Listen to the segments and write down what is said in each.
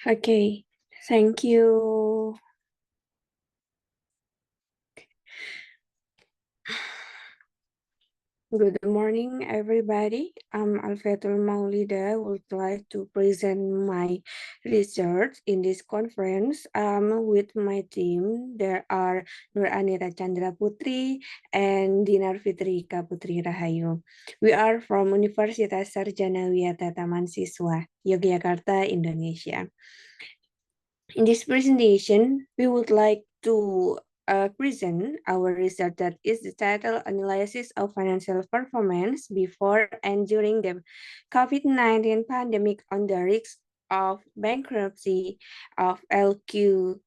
Okay, thank you. Good morning, everybody. I'm Alfiatul Maulida. Would like to present my research in this conference. With my team, there are Anita, Chandra, Putry, and Dinar, Fitri, Putrirahayu. We are from Universitas Sarjana Wiyata Taman Siswa, Yogyakarta, Indonesia. In this presentation, we would like to present our research that is the title Analysis of Financial Performance Before and During the COVID-19 Pandemic on the Risks of Bankruptcy of LQ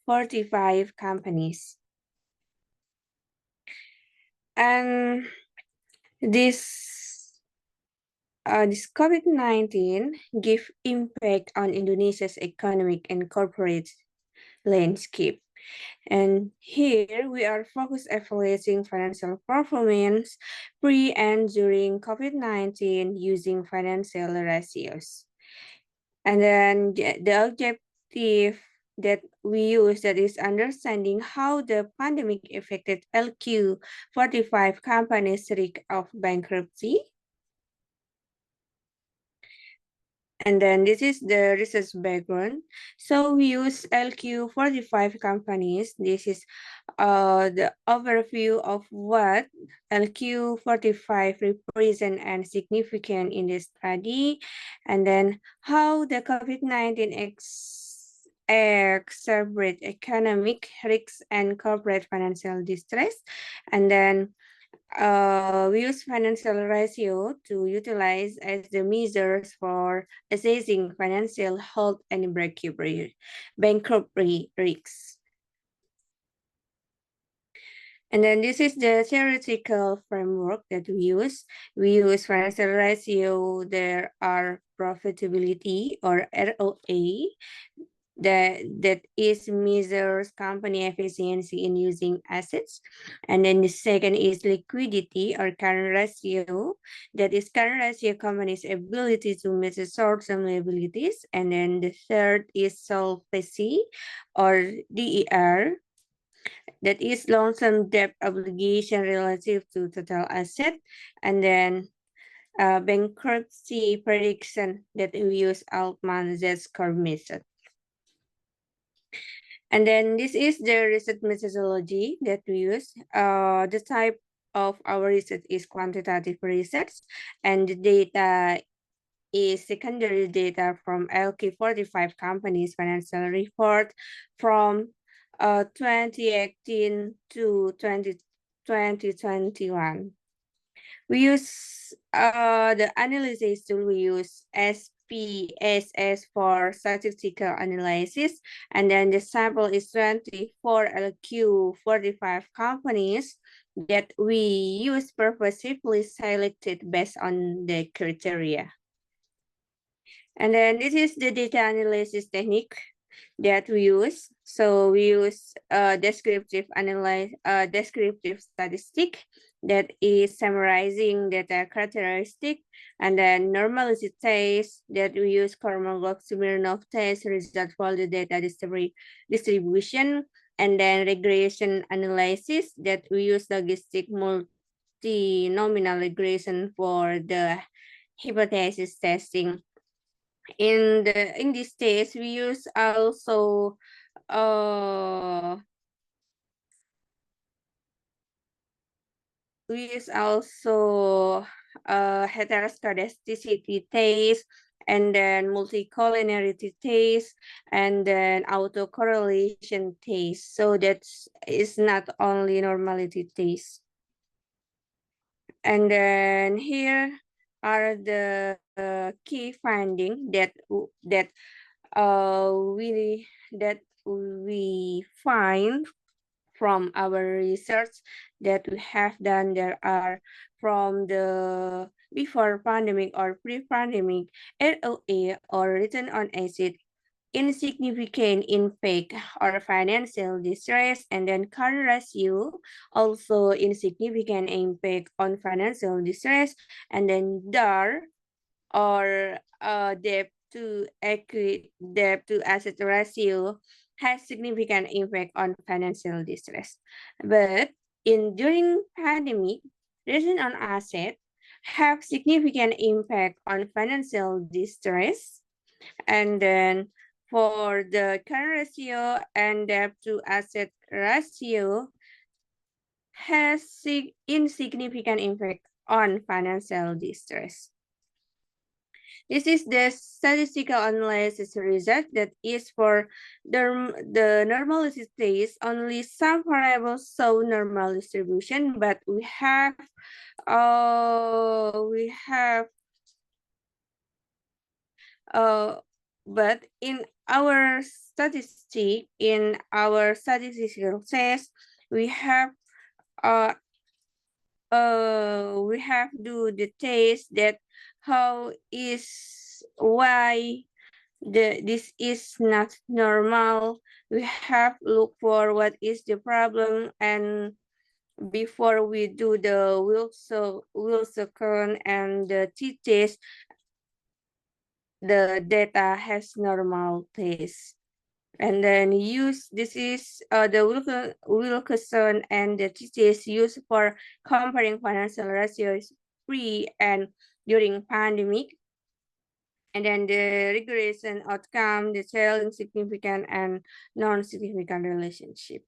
45 companies. And this COVID-19 give impact on Indonesia's economic and corporate landscape. And here we are focused evaluating financial performance pre and during COVID-19 using financial ratios. And then the objective that we use that is understanding how the pandemic affected LQ 45 companies' risk of bankruptcy. And then this is the research background. So we use LQ 45 companies. This is the overview of what LQ 45 represent and significant in this study. And then how the COVID-19 exacerbate economic risks and corporate financial distress. And then we use financial ratio to utilize as the measures for assessing financial health and bankruptcy risks. And then this is the theoretical framework that we use. We use financial ratio. There are profitability or ROA. That is measures company efficiency in using assets. And then the second is liquidity or current ratio. That is current ratio company's ability to meet short-term liabilities. And then the third is solvency or DER. That is long-term debt obligation relative to total asset. And then bankruptcy prediction that we use Altman Z-score method. And then this is the research methodology that we use. The type of our research is quantitative research, and the data is secondary data from LQ45 companies financial report from 2018 to 2021. We use the analysis tool. We use SPSS for statistical analysis, and then the sample is 24 LQ45 companies that we use purposefully selected based on the criteria. And then this is the data analysis technique that we use. So we use descriptive statistic that is summarizing data characteristic, and then normality test that we use Kolmogorov-Smirnov test result for the data distribution, and then regression analysis that we use logistic multi-nominal regression for the hypothesis testing. In this case, we use also heteroscedasticity test, and then multicollinearity test, and then autocorrelation test. So that is not only normality test. And then here are the key findings that we find from our research that we have done. There are from the before pandemic or pre-pandemic ROA or return on asset insignificant impact or financial distress, and then current ratio also insignificant impact on financial distress, and then DAR or debt to equity debt to asset ratio has significant impact on financial distress. But during pandemic, return on asset have significant impact on financial distress. And then for the current ratio and debt to asset ratio has insignificant impact on financial distress. This is the statistical analysis result that is for the normality test. Only some variables show normal distribution, but we have uh, but in our statistical test, we have do the test that how is why this is not normal. We have look for what is the problem, and before we do the Wilson and the t-test, the data has normal test. And then this is the Wilson and the t-test used for comparing financial ratios pre and during pandemic. And then the regression outcome, the showing significant and non-significant relationship.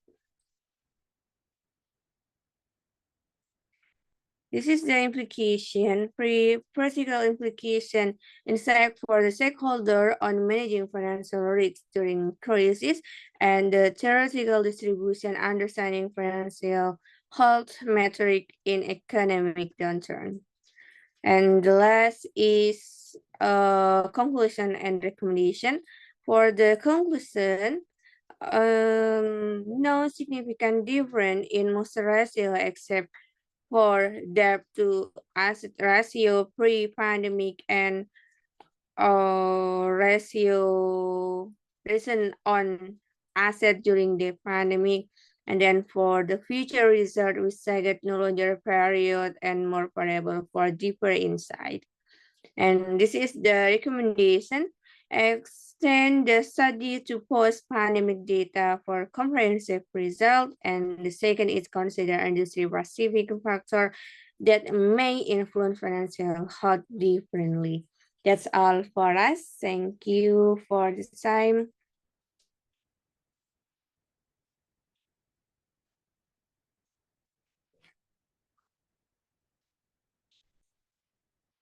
This is the implication, practical implication insight for the stakeholder on managing financial risks during crisis, and the theoretical distribution understanding financial health metric in economic downturn. And the last is conclusion and recommendation. For the conclusion, no significant difference in most ratio except for debt to asset ratio pre-pandemic and ratio return on asset during the pandemic. And then for the future result, we cited no longer period and more variable for deeper insight. And this is the recommendation. Extend the study to post-pandemic data for comprehensive result. And the second is consider industry-specific factor that may influence financial health differently. That's all for us. Thank you for the time.